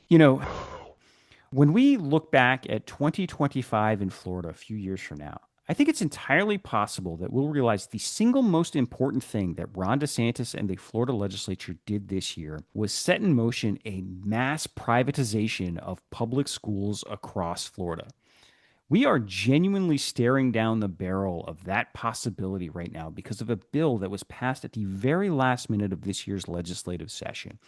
You know, when we look back at 2025 in Florida a few years from now, I think it's entirely possible that we'll realize the single most important thing that Ron DeSantis and the Florida legislature did this year was set in motion a mass privatization of public schools across Florida. We are genuinely staring down the barrel of that possibility right now because of a bill that was passed at the very last minute of this year's legislative session.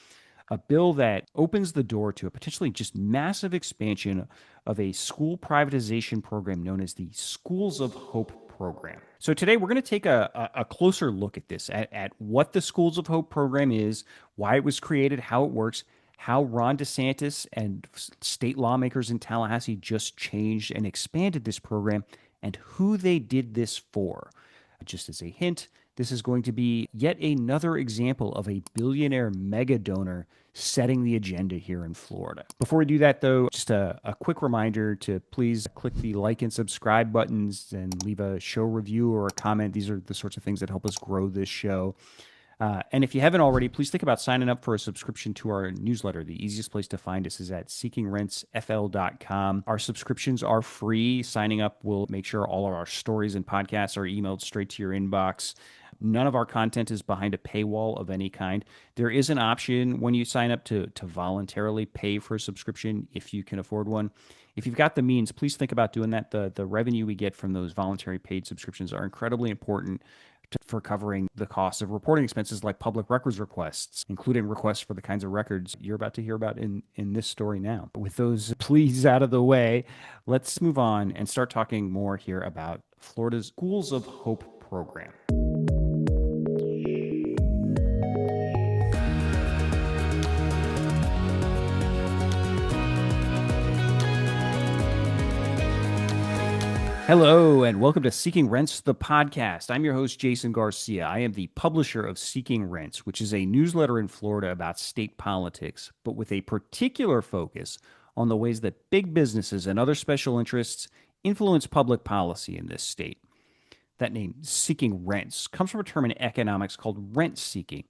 A bill that opens the door to a potentially just massive expansion of a school privatization program known as the Schools of Hope program. So today we're going to take a closer look at this, at what the Schools of Hope program is, why it was created, how it works, how Ron DeSantis and state lawmakers in Tallahassee just changed and expanded this program, and who they did this for. Just as a hint, this is going to be yet another example of a billionaire mega donor setting the agenda here in Florida. Before we do that, though, just a quick reminder to please click the like and subscribe buttons and leave a show review or a comment. These are the sorts of things that help us grow this show. And if you haven't already, please think about signing up for a subscription to our newsletter. The easiest place to find us is at seekingrentsfl.com. Our subscriptions are free. Signing up will make sure all of our stories and podcasts are emailed straight to your inbox. None of our content is behind a paywall of any kind. There is an option when you sign up to voluntarily pay for a subscription if you can afford one. If you've got the means, please think about doing that. The revenue we get from those voluntary paid subscriptions are incredibly important for covering the cost of reporting expenses like public records requests, including requests for the kinds of records you're about to hear about in this story now. With those pleas out of the way, let's move on and start talking more here about Florida's Schools of Hope program. Hello, and welcome to Seeking Rents, the podcast. I'm your host, Jason Garcia. I am the publisher of Seeking Rents, which is a newsletter in Florida about state politics, but with a particular focus on the ways that big businesses and other special interests influence public policy in this state. That name, Seeking Rents, comes from a term in economics called rent seeking.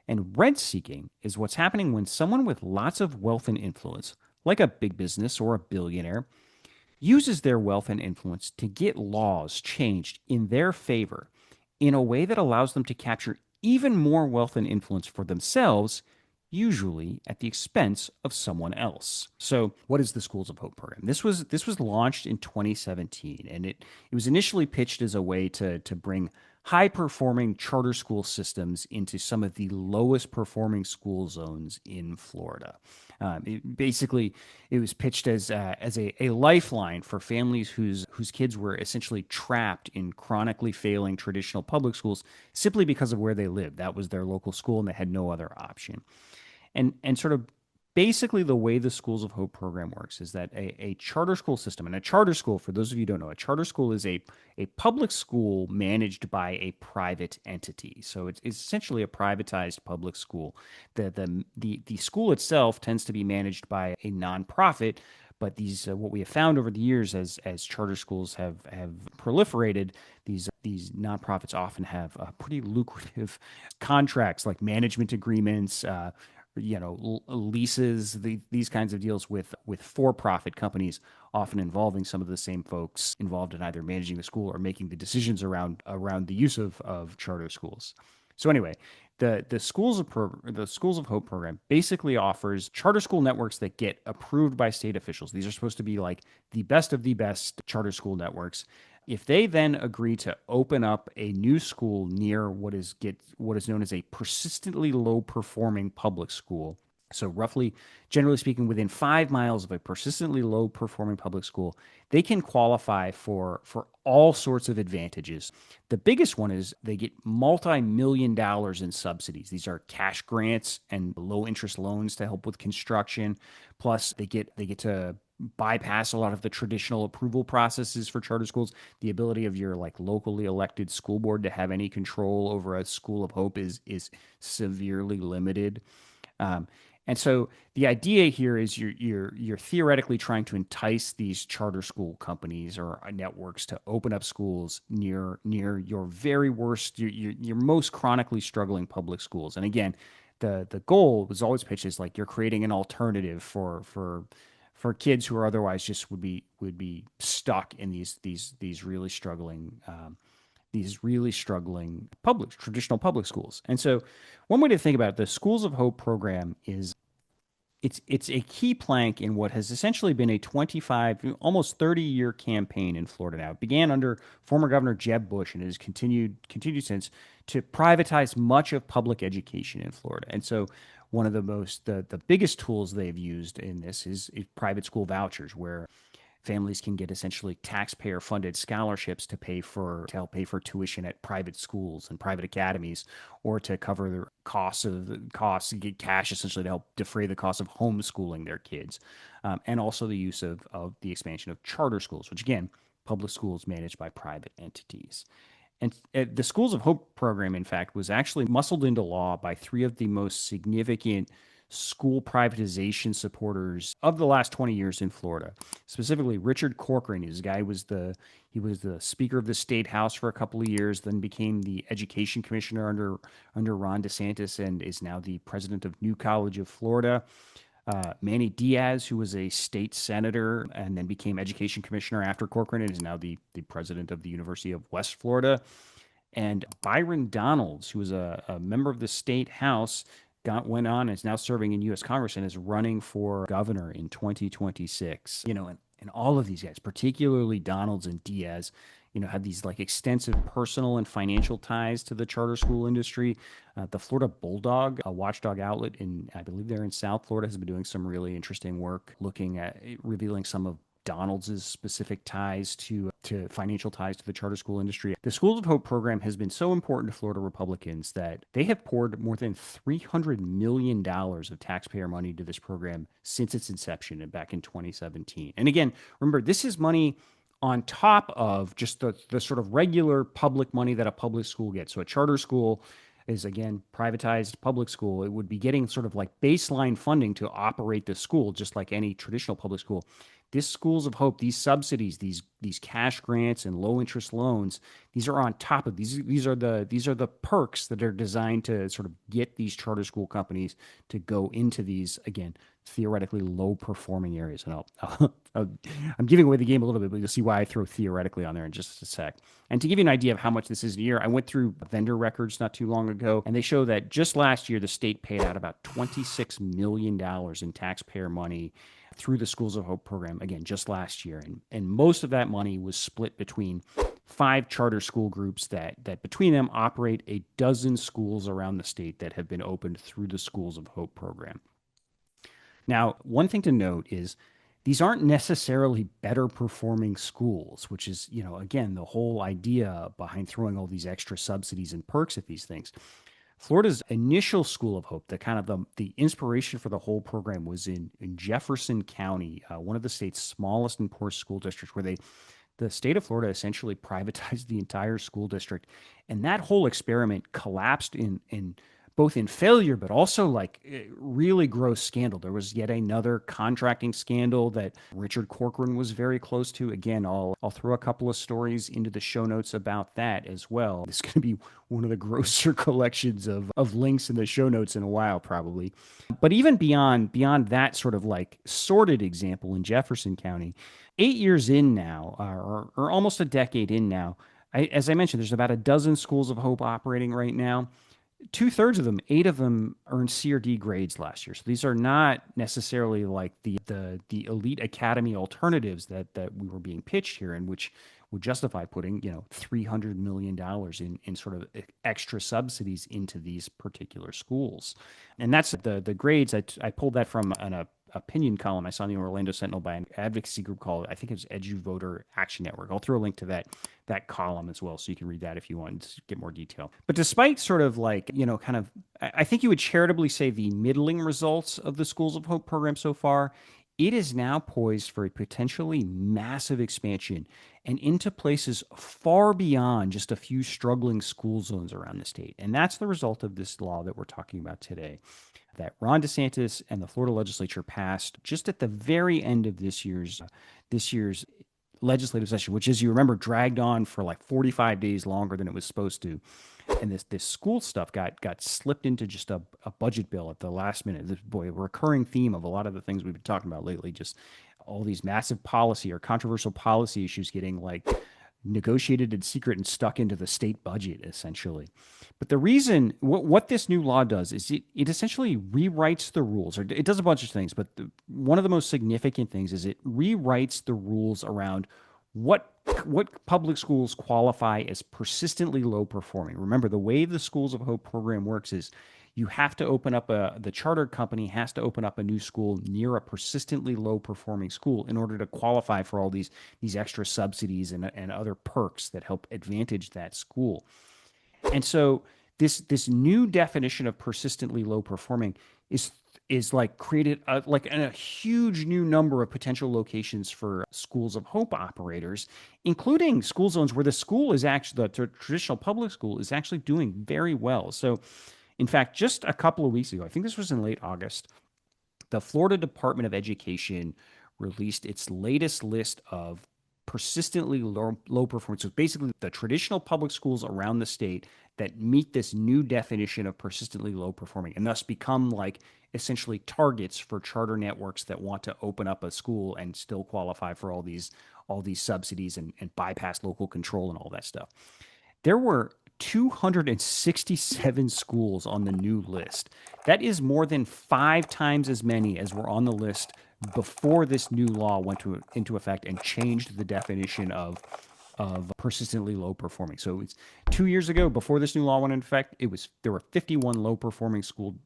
And rent seeking is what's happening when someone with lots of wealth and influence, like a big business or a billionaire, uses their wealth and influence to get laws changed in their favor in a way that allows them to capture even more wealth and influence for themselves, usually at the expense of someone else. So, what is the Schools of Hope program? This was launched in 2017, and it was initially pitched as a way to bring high performing charter school systems into some of the lowest performing school zones in Florida. It was pitched as a lifeline for families whose kids were essentially trapped in chronically failing traditional public schools simply because of where they lived. That was their local school, and they had no other option. And sort of basically the way the Schools of Hope program works is that a charter school system, and a charter school, for those of you who don't know, a charter school is a public school managed by a private entity. So it's essentially a privatized public school. The school itself tends to be managed by a nonprofit, but these what we have found over the years as charter schools have proliferated, these nonprofits often have pretty lucrative contracts like management agreements, leases, these kinds of deals with for-profit companies, often involving some of the same folks involved in either managing the school or making the decisions around the use of charter schools. So anyway, the Schools of Hope program basically offers charter school networks that get approved by state officials. These are supposed to be like the best of the best charter school networks. If they then agree to open up a new school near what is known as a persistently low performing public school, so roughly, generally speaking, within 5 miles of a persistently low performing public school, they can qualify for all sorts of advantages. The biggest one is they get multi-million dollars in subsidies. These are cash grants and low interest loans to help with construction. Plus, they get to bypass a lot of the traditional approval processes for charter schools. The ability of your locally elected school board to have any control over a School of Hope is severely limited. And so the idea here is you're theoretically trying to entice these charter school companies or networks to open up schools near your very worst, your most chronically struggling public schools. And again, the goal was always pitched as like you're creating an alternative for kids who are otherwise just would be stuck in these really struggling traditional public schools. And so one way to think about it, the Schools of Hope program is it's a key plank in what has essentially been a 25, almost 30-year campaign in Florida now. It began under former Governor Jeb Bush and has continued since to privatize much of public education in Florida. And so one of the biggest tools they've used in this is private school vouchers, where families can get essentially taxpayer funded scholarships to help pay for tuition at private schools and private academies, or to cover the costs and get cash essentially to help defray the cost of homeschooling their kids. And also the use of the expansion of charter schools, which again, public schools managed by private entities. And the Schools of Hope program, in fact, was actually muscled into law by three of the most significant school privatization supporters of the last 20 years in Florida. Specifically, Richard Corcoran. He was the Speaker of the State House for a couple of years, then became the Education Commissioner under Ron DeSantis, and is now the president of New College of Florida. Manny Diaz, who was a state senator and then became education commissioner after Corcoran, and is now the president of the University of West Florida. And Byron Donalds, who was a member of the state house, went on and is now serving in U.S. Congress and is running for governor in 2026. And all of these guys, particularly Donalds and Diaz, had these like extensive personal and financial ties to the charter school industry. The Florida Bulldog, a watchdog outlet I believe they're in South Florida, has been doing some really interesting work looking at revealing some of Donalds' specific ties to financial ties to the charter school industry. The Schools of Hope program has been so important to Florida Republicans that they have poured more than $300 million of taxpayer money to this program since its inception back in 2017. And again, remember, this is money on top of just the sort of regular public money that a public school gets. So a charter school is, again, privatized public school. It would be getting sort of like baseline funding to operate the school, just like any traditional public school. This Schools of Hope, these subsidies, these cash grants and low interest loans, these are on top of these are the perks that are designed to sort of get these charter school companies to go into these, again, theoretically low performing areas. And I'm giving away the game a little bit, but you'll see why I throw theoretically on there in just a sec. And to give you an idea of how much this is a year, I went through vendor records not too long ago, and they show that just last year the state paid out about $26 million in taxpayer money through the Schools of Hope program, again, just last year. And most of that money was split between 5 charter school groups that between them operate a dozen schools around the state that have been opened through the Schools of Hope program. Now, one thing to note is these aren't necessarily better performing schools, which is, again, the whole idea behind throwing all these extra subsidies and perks at these things. Florida's initial School of Hope, the inspiration for the whole program, was in Jefferson County, one of the state's smallest and poorest school districts, where the state of Florida essentially privatized the entire school district. And that whole experiment collapsed in both in failure, but also like really gross scandal. There was yet another contracting scandal that Richard Corcoran was very close to. Again, I'll throw a couple of stories into the show notes about that as well. It's going to be one of the grosser collections of links in the show notes in a while, probably. But even beyond that sort of like sordid example in Jefferson County, 8 years in now, or almost a decade in now, as I mentioned, there's about a dozen Schools of Hope operating right now. 2/3 of them, 8 of them, earned C or D grades last year. So these are not necessarily like the elite academy alternatives that we were being pitched here, and which would justify putting $300 million in sort of extra subsidies into these particular schools. And that's the grades. I pulled that from an opinion column I saw in the Orlando Sentinel by an advocacy group called, I think it was EduVoter Action Network. I'll throw a link to that column as well, so you can read that if you want to get more detail. But despite sort of like, I think you would charitably say the middling results of the Schools of Hope program so far, it is now poised for a potentially massive expansion and into places far beyond just a few struggling school zones around the state. And that's the result of this law that we're talking about today, that Ron DeSantis and the Florida legislature passed just at the very end of this year's legislative session, which, as you remember, dragged on for like 45 days longer than it was supposed to. and this school stuff got slipped into just a budget bill at the last minute. This, boy, a recurring theme of a lot of the things we've been talking about lately, just all these massive policy or controversial policy issues getting like negotiated in secret and stuck into the state budget, essentially. But the reason, what this new law does is it essentially rewrites the rules, or it does a bunch of things, but one of the most significant things is it rewrites the rules around what public schools qualify as persistently low performing. Remember, the way the Schools of Hope program works is you have to open up the charter company has to open up a new school near a persistently low performing school in order to qualify for all these extra subsidies and other perks that help advantage that school. And so this new definition of persistently low performing is like created a huge new number of potential locations for Schools of Hope operators, including school zones where the school is actually the traditional public school is actually doing very well. So in fact, just a couple of weeks ago, I think this was in late August, the Florida Department of Education released its latest list of persistently low performance. So basically, the traditional public schools around the state that meet this new definition of persistently low performing and thus become like essentially targets for charter networks that want to open up a school and still qualify for all these subsidies and bypass local control and all that stuff. There were 267 schools on the new list. That is more than 5 times as many as were on the list before this new law went into effect and changed the definition of persistently low performing. So it's 2 years ago, before this new law went into effect, there were 51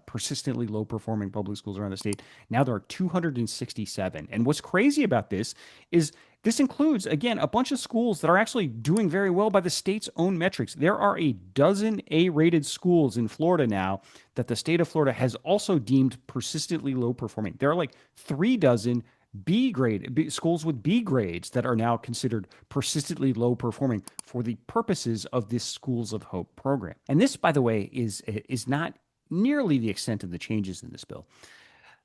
persistently low performing public schools around the state. Now there are 267. And what's crazy about this is this includes, again, a bunch of schools that are actually doing very well by the state's own metrics. There are a dozen A-rated schools in Florida now that the state of Florida has also deemed persistently low performing. There are like 3 dozen schools with B grades that are now considered persistently low performing for the purposes of this Schools of Hope program. And this, by the way, is not nearly the extent of the changes in this bill.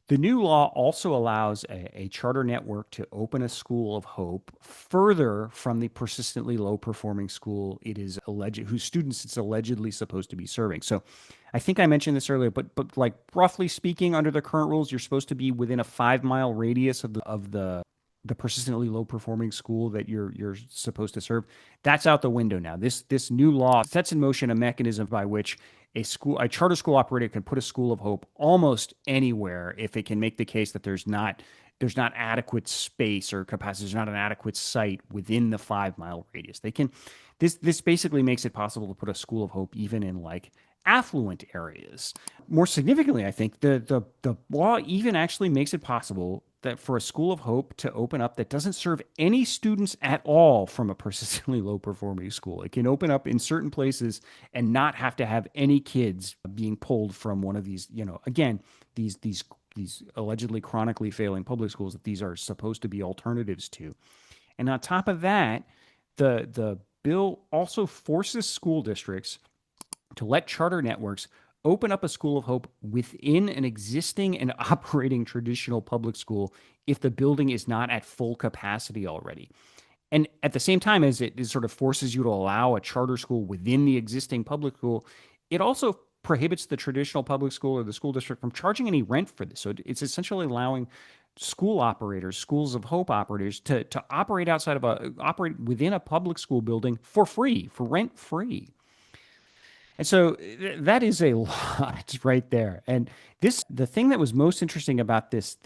The new law also allows a charter network to open a School of Hope further from the persistently low performing school whose students it's allegedly supposed to be serving. So I think I mentioned this earlier, but like roughly speaking, under the current rules, you're supposed to be within a 5-mile radius of the persistently low performing school that you're supposed to serve. That's out the window now. This new law sets in motion a mechanism by which a charter school operator can put a School of Hope almost anywhere if it can make the case that there's not adequate space or capacity, there's not an adequate site within the 5-mile radius. This basically makes it possible to put a School of Hope even in like affluent areas. More significantly, I think the law even actually makes it possible that for a School of Hope to open up that doesn't serve any students at all from a persistently low performing school. It can open up in certain places and not have to have any kids being pulled from one of these, again, these allegedly chronically failing public schools that these are supposed to be alternatives to. And on top of that, the bill also forces school districts to let charter networks open up a School of Hope within an existing and operating traditional public school if the building is not at full capacity already. And at the same time as it sort of forces you to allow a charter school within the existing public school, it also prohibits the traditional public school or the school district from charging any rent for this. So it's essentially allowing school operators, Schools of Hope operators, to operate operate within a public school building for free, for rent free. And so that is a lot right there. And the thing that was most interesting about this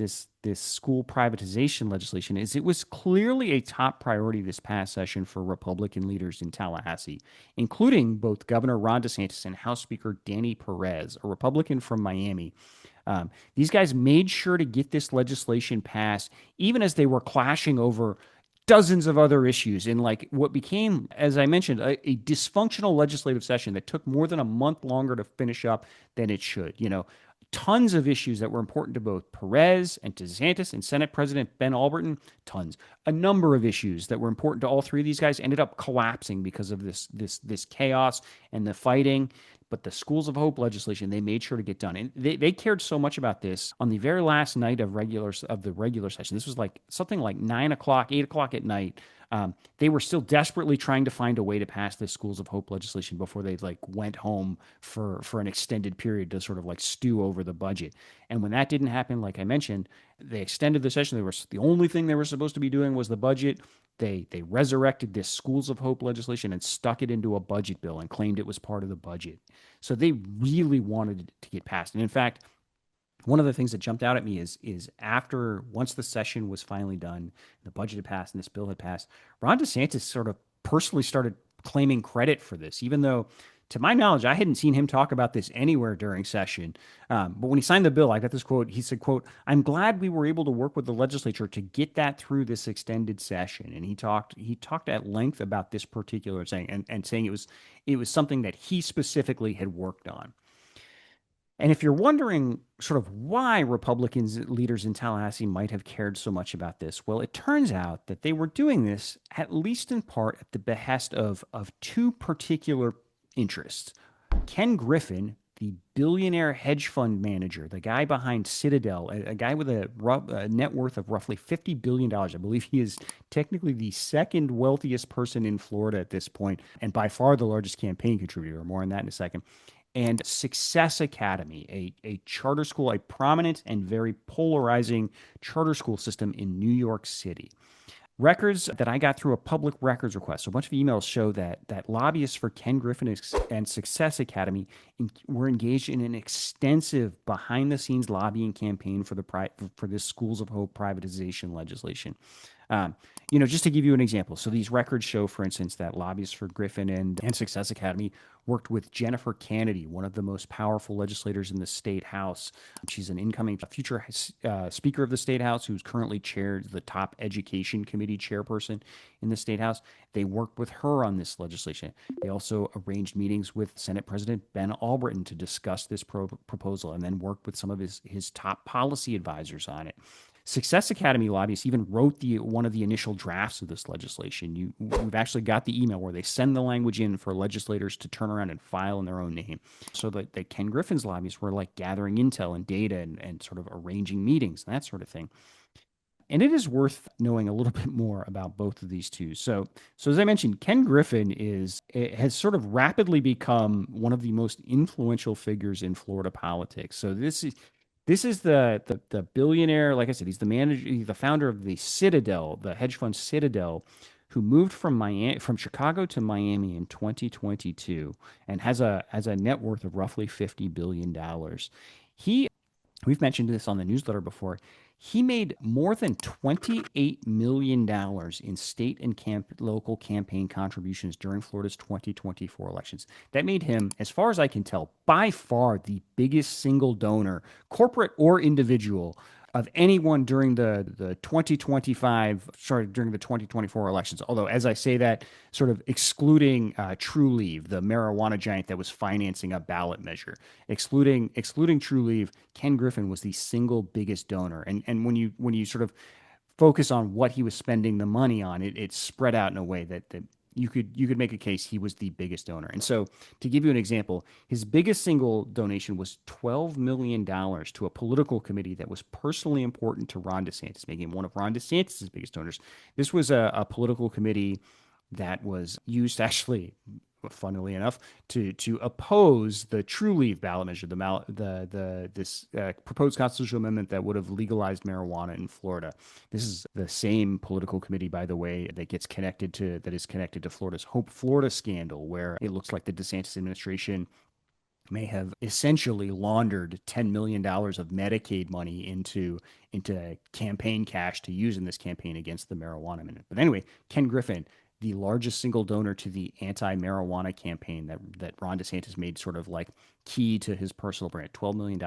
school privatization legislation is it was clearly a top priority this past session for Republican leaders in Tallahassee, including both Governor Ron DeSantis and House Speaker Danny Perez, a Republican from Miami. These guys made sure to get this legislation passed, even as they were clashing over dozens of other issues in like what became, as I mentioned, a dysfunctional legislative session that took more than a month longer to finish up than it should. Tons of issues that were important to both Perez and DeSantis and Senate President Ben Alberton. Tons. A number of issues that were important to all 3 of these guys ended up collapsing because of this chaos and the fighting. But the schools of hope legislation, they made sure to get done. And they cared so much about this on the very last night of the regular session. This was like something like 9 o'clock, 8 o'clock at night. They were still desperately trying to find a way to pass this schools of hope legislation before they like went home for an extended period to sort of like stew over the budget. And when that didn't happen, like I mentioned, they extended the session. They were the only thing they were supposed to be doing was the budget. They resurrected this schools of hope legislation and stuck it into a budget bill and claimed it was part of the budget. So they really wanted it to get passed. And in fact, one of the things that jumped out at me is after once the session was finally done, the budget had passed and this bill had passed, Ron DeSantis sort of personally started claiming credit for this, even though, to my knowledge, I hadn't seen him talk about this anywhere during session. But when he signed the bill, I got this quote. He said, "quote I'm glad we were able to work with the legislature to get that through this extended session." And he talked at length about this particular thing and saying it was something that he specifically had worked on. And if you're wondering sort of why Republicans leaders in Tallahassee might have cared so much about this, well, it turns out that they were doing this at least in part at the behest of two particular interests. Ken Griffin, the billionaire hedge fund manager, the guy behind Citadel, a guy with a net worth of roughly $50 billion. I believe he is technically the second wealthiest person in Florida at this point, and by far the largest campaign contributor. More on that in a second. And Success Academy, a charter school, a prominent and very polarizing charter school system in New York City. Records that I got through a public records request. So a bunch of emails show that lobbyists for Ken Griffin and Success Academy were engaged in an extensive behind-the-scenes lobbying campaign for this Schools of Hope privatization legislation. Just to give you an example. So these records show, for instance, that lobbyists for Griffin and Success Academy worked with Jennifer Kennedy, one of the most powerful legislators in the state house. She's an incoming future speaker of the state house who's currently chaired the top education committee chairperson in the state house. They worked with her on this legislation. They also arranged meetings with Senate President Ben Albritton to discuss this proposal and then worked with some of his top policy advisors on it. Success Academy lobbyists even wrote one of the initial drafts of this legislation. We've actually got the email where they send the language in for legislators to turn around and file in their own name. So that Ken Griffin's lobbyists were like gathering intel and data and sort of arranging meetings and that sort of thing. And it is worth knowing a little bit more about both of these two. So as I mentioned, Ken Griffin has sort of rapidly become one of the most influential figures in Florida politics. So this is the billionaire. Like I said, he's the manager, the founder of the Citadel, the hedge fund Citadel, who moved from Chicago to Miami in 2022, and has a net worth of roughly $50 billion. We've mentioned this on the newsletter before. He made more than $28 million in state and local campaign contributions during Florida's 2024 elections. That made him, as far as I can tell, by far the biggest single donor, corporate or individual, of anyone during the 2024 elections. Although, as I say that, sort of excluding Trulieve, the marijuana giant that was financing a ballot measure, excluding Trulieve, Ken Griffin was the single biggest donor. And when you sort of focus on what he was spending the money on, it's spread out in a way that you could make a case he was the biggest donor. And so, to give you an example, his biggest single donation was $12 million to a political committee that was personally important to Ron DeSantis, making him one of Ron DeSantis' biggest donors. This was a political committee that was used, actually, funnily enough, to oppose the Trulieve ballot measure, this proposed constitutional amendment that would have legalized marijuana in Florida. This is the same political committee, by the way, that is connected to Florida's Hope Florida scandal, where it looks like the DeSantis administration may have essentially laundered $10 million of Medicaid money into campaign cash to use in this campaign against the marijuana amendment. But anyway, Ken Griffin, the largest single donor to the anti-marijuana campaign that Ron DeSantis made sort of like key to his personal brand, $12 million.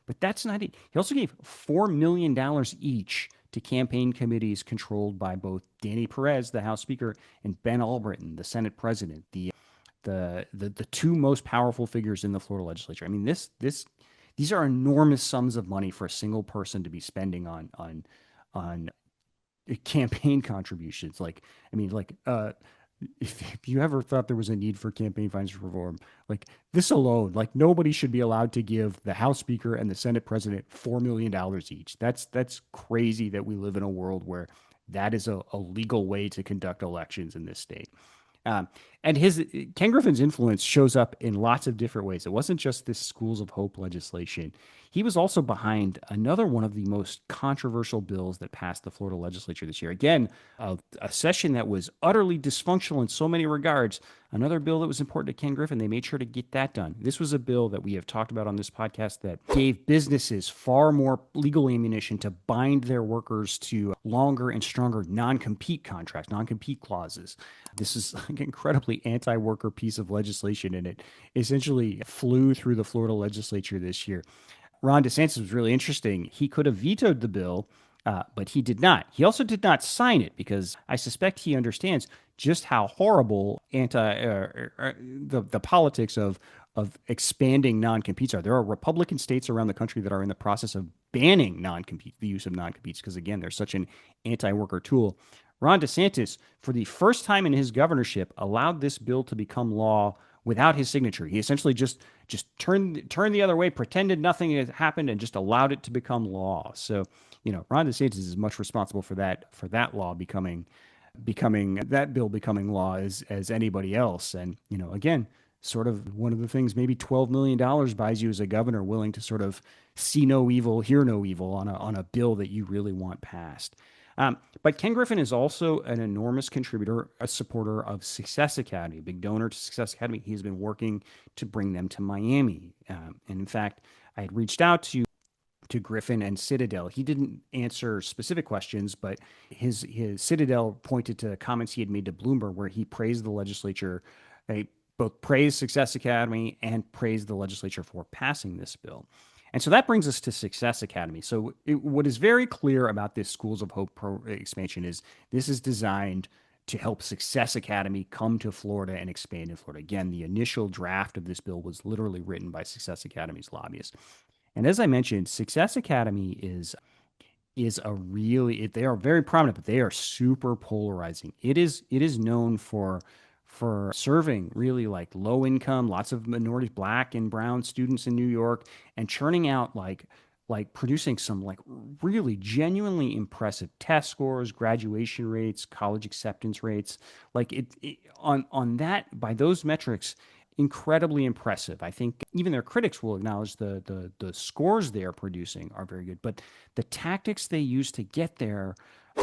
But that's not it. He also gave $4 million each to campaign committees controlled by both Danny Perez, the House Speaker, and Ben Albritton, the Senate President, the two most powerful figures in the Florida legislature. I mean, these are enormous sums of money for a single person to be spending on campaign contributions. if you ever thought there was a need for campaign finance reform, like this alone, like nobody should be allowed to give the House Speaker and the Senate President $4 million each. That's crazy that we live in a world where that is a legal way to conduct elections in this state. Um, and his Ken Griffin's influence shows up in lots of different ways. It wasn't just this Schools of Hope legislation. He was also behind another one of the most controversial bills that passed the Florida legislature this year. Again, a session that was utterly dysfunctional in so many regards. Another bill that was important to Ken Griffin, they made sure to get that done. This was a bill that we have talked about on this podcast that gave businesses far more legal ammunition to bind their workers to longer and stronger non-compete contracts, non-compete clauses. This is an incredibly anti-worker piece of legislation, and it essentially flew through the Florida legislature this year. Ron DeSantis was really interesting. He could have vetoed the bill, but he did not. He also did not sign it because I suspect he understands just how horrible the politics of expanding non-competes are. There are Republican states around the country that are in the process of banning the use of non-competes, because again, they're such an anti-worker tool. Ron DeSantis, for the first time in his governorship, allowed this bill to become law without his signature. He essentially just turned the other way, pretended nothing had happened, and just allowed it to become law. So, Ron DeSantis is as much responsible for that law becoming that bill becoming law as anybody else. And, again, sort of one of the things maybe $12 million buys you as a governor, willing to sort of see no evil, hear no evil on a bill that you really want passed. But Ken Griffin is also an enormous contributor, a supporter of Success Academy, a big donor to Success Academy. He's been working to bring them to Miami. And in fact, I had reached out to Griffin and Citadel. He didn't answer specific questions, but his Citadel pointed to comments he had made to Bloomberg where he praised the legislature, both praised Success Academy and praised the legislature for passing this bill. And so that brings us to Success Academy. So what is very clear about this Schools of Hope expansion is this is designed to help Success Academy come to Florida and expand in Florida. Again, the initial draft of this bill was literally written by Success Academy's lobbyists. And as I mentioned, Success Academy they are very prominent, but they are super polarizing. It is known for serving really like low income, lots of minorities, black and brown students in New York, and churning out like producing some like really genuinely impressive test scores, graduation rates, college acceptance rates. Like on that, by those metrics, incredibly impressive. I think even their critics will acknowledge the scores they are producing are very good, but the tactics they use to get there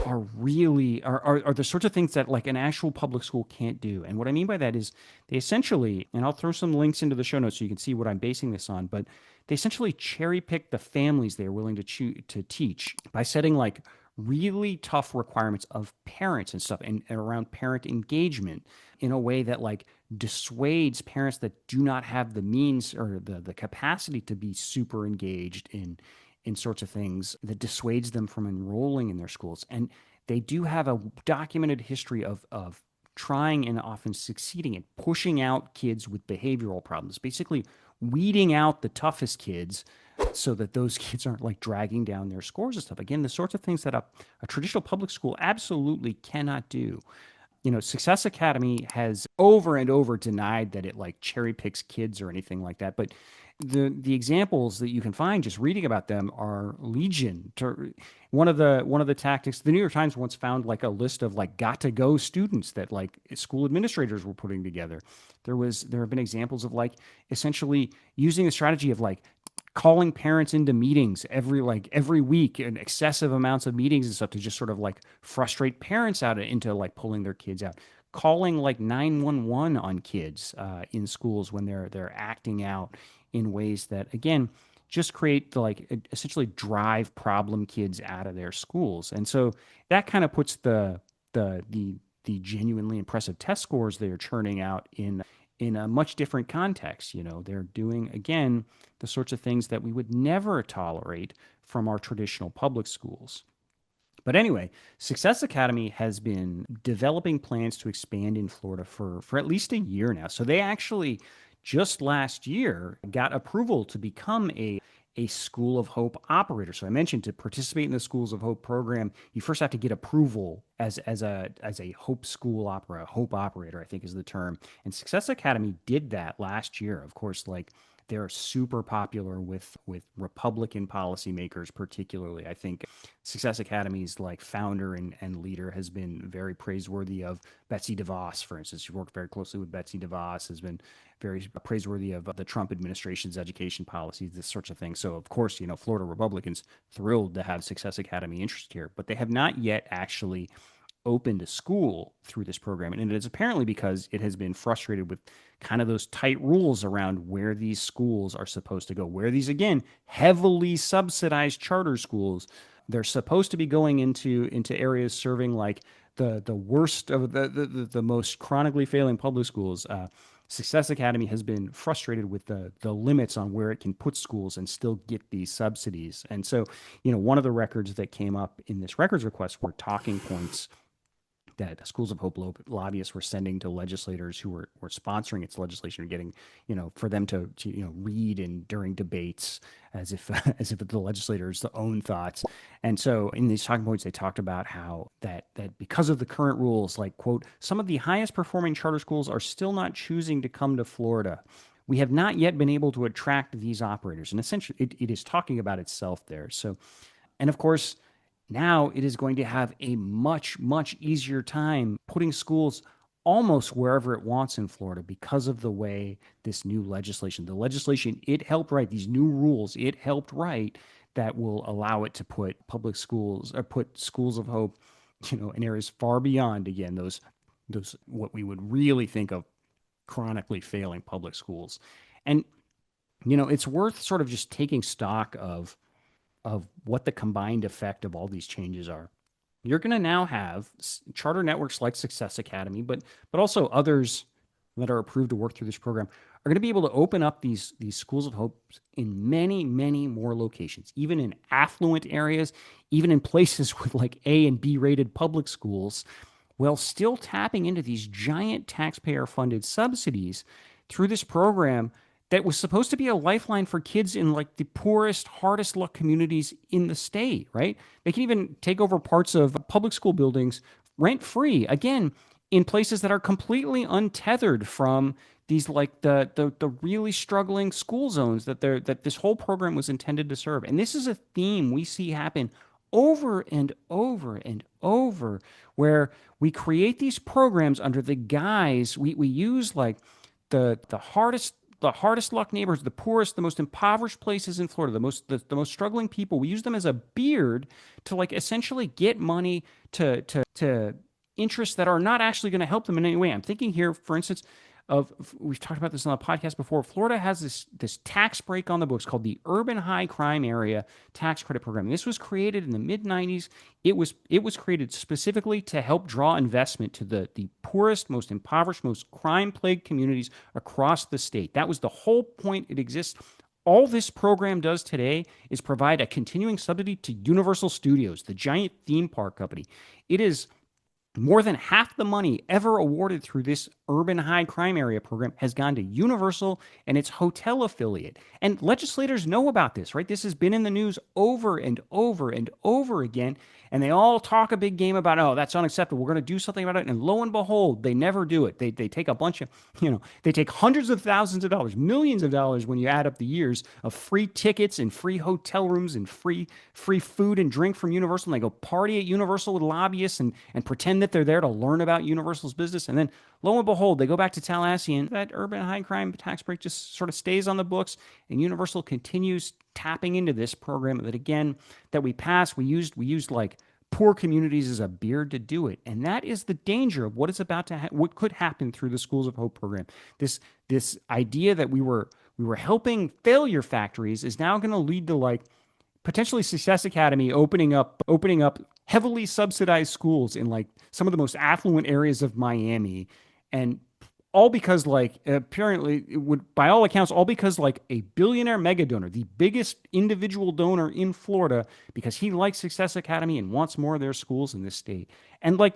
are really are the sorts of things that like an actual public school can't do. And what I mean by that is they essentially, and I'll throw some links into the show notes so you can see what I'm basing this on, but they essentially cherry pick the families they're willing to teach by setting like really tough requirements of parents and stuff and around parent engagement in a way that like dissuades parents that do not have the means or the capacity to be super engaged in sorts of things, that dissuades them from enrolling in their schools. And they do have a documented history of trying and often succeeding at pushing out kids with behavioral problems, basically weeding out the toughest kids so that those kids aren't like dragging down their scores and stuff. Again, the sorts of things that a traditional public school absolutely cannot do. Success Academy has over and over denied that it like cherry picks kids or anything like that. But the examples that you can find just reading about them are legion. One of the tactics, the New York Times once found like a list of like got to go students that like school administrators were putting together. There have been examples of like essentially using the strategy of like calling parents into meetings every week and excessive amounts of meetings and stuff to just sort of like frustrate parents out into like pulling their kids out, calling like 911 on kids in schools when they're acting out in ways that again just create essentially drive problem kids out of their schools. And so that kind of puts the genuinely impressive test scores they're churning out in a much different context. They're doing, again, the sorts of things that we would never tolerate from our traditional public schools. But anyway, Success Academy has been developing plans to expand in Florida for at least a year now. So they actually just last year got approval to become a School of Hope operator. So I mentioned to participate in the Schools of Hope program, you first have to get approval as a Hope School opera, Hope operator, I think is the term. And Success Academy did that last year. Of course, like they're super popular with Republican policymakers, particularly. I think Success Academy's like founder and leader has been very praiseworthy of Betsy DeVos, for instance. She worked very closely with Betsy DeVos, has been very praiseworthy of the Trump administration's education policies, this sorts of things. So, of course, Florida Republicans thrilled to have Success Academy interested here, but they have not yet actually opened a school through this program. And it is apparently because it has been frustrated with kind of those tight rules around where these schools are supposed to go, where these, again, heavily subsidized charter schools, they're supposed to be going into areas serving like the worst of the most chronically failing public schools. Success Academy has been frustrated with the limits on where it can put schools and still get these subsidies. And so, one of the records that came up in this records request were talking points that Schools of Hope lobbyists were sending to legislators who were sponsoring its legislation, or getting, for them to read in during debates as if as if the legislators' own thoughts. And so in these talking points, they talked about how that because of the current rules, like, quote, some of the highest performing charter schools are still not choosing to come to Florida. We have not yet been able to attract these operators. And essentially, it is talking about itself there. So, and of course, now it is going to have a much, much easier time putting schools almost wherever it wants in Florida because of the way this new the legislation it helped write, these new rules it helped write that will allow it to put public schools, or put Schools of Hope, in areas far beyond, again, those what we would really think of chronically failing public schools. And, it's worth sort of just taking stock of what the combined effect of all these changes are. You're going to now have charter networks like Success Academy, but also others that are approved to work through this program are going to be able to open up these Schools of Hope in many, many more locations, even in affluent areas, even in places with like A and B rated public schools, while still tapping into these giant taxpayer funded subsidies through this program that was supposed to be a lifeline for kids in like the poorest, hardest luck communities in the state, right? They can even take over parts of public school buildings rent free, again, in places that are completely untethered from these like the really struggling school zones that this whole program was intended to serve. And this is a theme we see happen over and over and over, where we create these programs under the guise we use like the hardest luck neighborhoods, the poorest, the most impoverished places in Florida, the most struggling people. We use them as a beard to like essentially get money to interests that are not actually going to help them in any way. I'm thinking here, for instance, we've talked about this on the podcast before. Florida has this tax break on the books called the Urban High Crime Area Tax Credit Program. This was created in the mid '90s. It was created specifically to help draw investment to the poorest, most impoverished, most crime plagued communities across the state. That was the whole point. It exists. All this program does today is provide a continuing subsidy to Universal Studios, the giant theme park company. It is more than half the money ever awarded through this urban high crime area program has gone to Universal and its hotel affiliate. And legislators know about this, right? This has been in the news over and over and over again. And they all talk a big game about, oh, that's unacceptable. We're going to do something about it. And lo and behold, they never do it. They take a bunch of, they take hundreds of thousands of dollars, millions of dollars when you add up the years of free tickets and free hotel rooms and free food and drink from Universal. And they go party at Universal with lobbyists and pretend that they're there to learn about Universal's business. And then lo and behold, they go back to Tallahassee and that urban high crime tax break just sort of stays on the books. And Universal continues tapping into this program that, again, that we passed. We used like poor communities as a beard to do it. And that is the danger of what is about to what could happen through the Schools of Hope program. This idea that we were helping failure factories is now going to lead to like potentially Success Academy opening up heavily subsidized schools in like some of the most affluent areas of Miami, and all because like apparently it would, by all accounts, all because like a billionaire mega donor, the biggest individual donor in Florida, because he likes Success Academy and wants more of their schools in this state. And like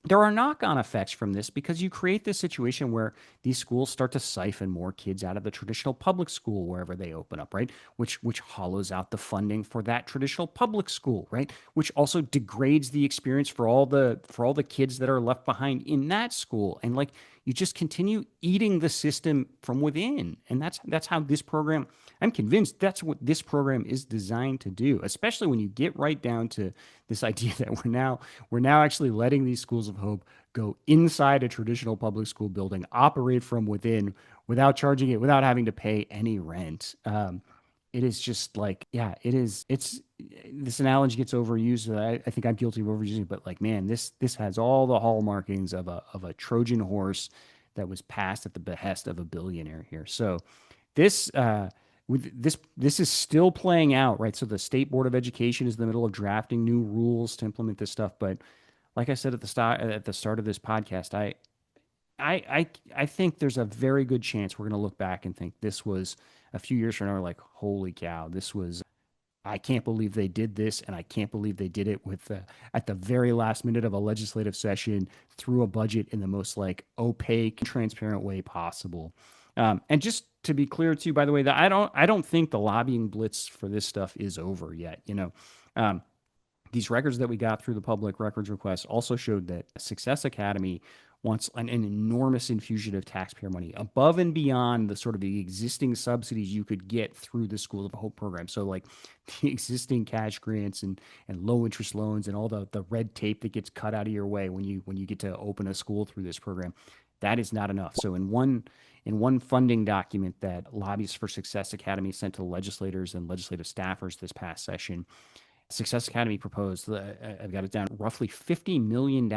there are knock-on effects from this because you create this situation where these schools start to siphon more kids out of the traditional public school wherever they open up, right? Which hollows out the funding for that traditional public school, right? Which also degrades the experience for all the kids that are left behind in that school. And like you just continue eating the system from within. And that's how this program, I'm convinced that's what this program is designed to do, especially when you get right down to this idea that we're now actually letting these schools of hope go inside a traditional public school building, operate from within without charging it, without having to pay any rent. It is just like, yeah, it is. It's this analogy gets overused. I think I'm guilty of overusing it, but like, man, this has all the hallmarkings of a Trojan horse that was passed at the behest of a billionaire here. So this this is still playing out, right? So the state board of education is in the middle of drafting new rules to implement this stuff. But like I said at the start of this podcast, I think there's a very good chance we're going to look back and think this was a few years from now. We're like, holy cow, this was. I can't believe they did this, and I can't believe they did it with at the very last minute of a legislative session through a budget in the most like opaque, transparent way possible. And just to be clear too, by the way, that I don't think the lobbying blitz for this stuff is over yet. Um, these records that we got through the public records request also showed that Success Academy wants an enormous infusion of taxpayer money above and beyond the sort of the existing subsidies you could get through the School of Hope program. So like the existing cash grants and low interest loans and all the red tape that gets cut out of your way when you get to open a school through this program, that is not enough. So in one funding document that Lobbyists for Success Academy sent to legislators and legislative staffers this past session, Success Academy proposed, I've got it down, roughly $50 million.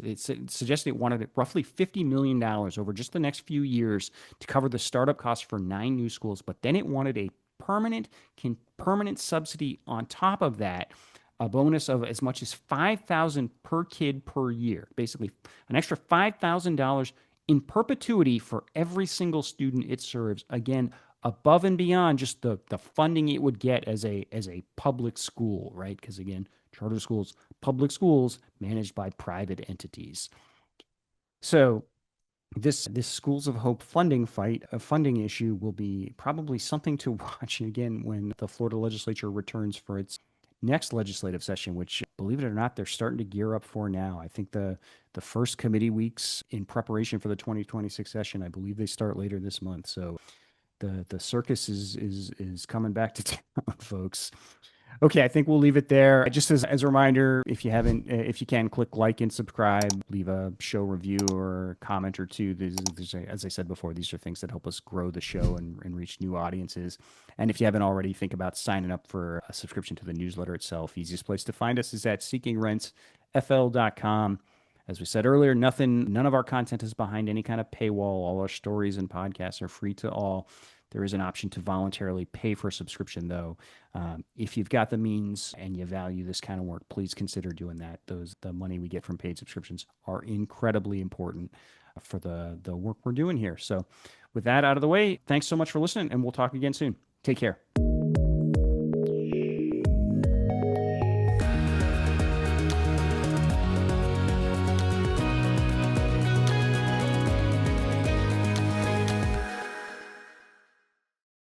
It suggested it wanted roughly $50 million over just the next few years to cover the startup costs for 9 new schools. But then it wanted a permanent subsidy on top of that, a bonus of as much as $5,000 per kid per year, basically an extra $5,000 in perpetuity for every single student it serves. Again, above and beyond just the funding it would get as a public school, right? Because again, charter schools, public schools managed by private entities. So this Schools of Hope funding issue will be probably something to watch again when the Florida legislature returns for its next legislative session, which, believe it or not, they're starting to gear up for now. I think the first committee weeks in preparation for the 2026 session, I believe they start later this month. So the circus is coming back to town, folks. Okay, I think we'll leave it there. Just as a reminder, if you can, click like and subscribe, leave a show review or comment or two. As I said before, these are things that help us grow the show and reach new audiences. And if you haven't already, think about signing up for a subscription to the newsletter itself. Easiest place to find us is at seekingrentsfl.com. As we said earlier, none of our content is behind any kind of paywall. All our stories and podcasts are free to all. There is an option to voluntarily pay for a subscription, though. If you've got the means and you value this kind of work, please consider doing that. The money we get from paid subscriptions are incredibly important for the work we're doing here. So with that out of the way, thanks so much for listening, and we'll talk again soon. Take care.